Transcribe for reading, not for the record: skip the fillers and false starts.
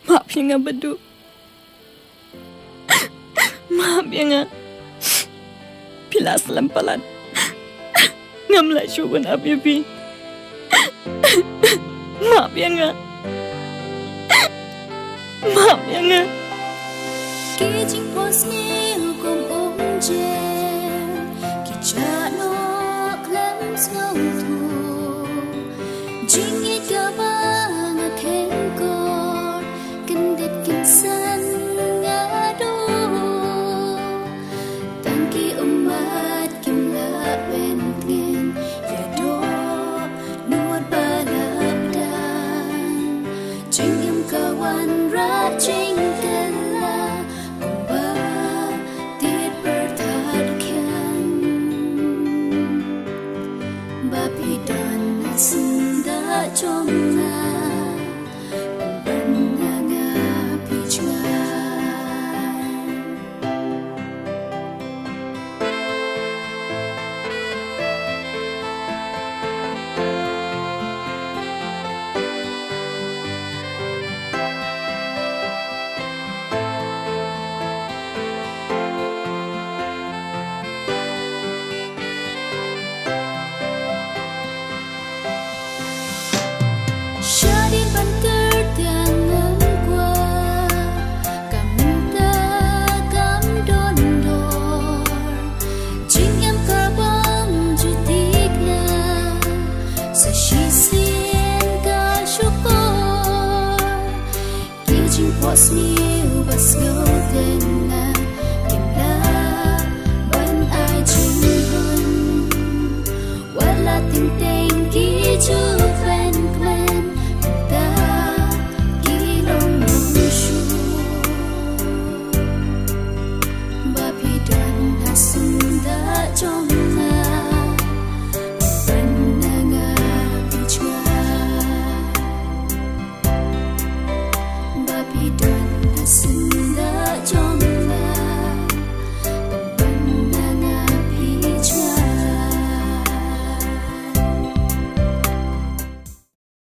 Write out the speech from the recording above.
Maaf ya nga Badu. Maaf ya nga. Pila selampalan. Ngamla syugun abi bi. Maaf ya nga. Maaf ya nga. Kijing posni hukum umjen. Kijano klem snautu. Jingit gabang akengkor. Kendet kinsan ngadu. Tangki umat kimla bentgen. Yado nuat balapdan. Jingim kawan rajing kala. Umba tiad bertadkan. Bapi dan senda jomna. Benanga pijuan. Syadin banter dengan gua. Kaminta kam dondor. Jingam karbang jutikna. Sesisien ka syukur. Kijing pos niu basgo.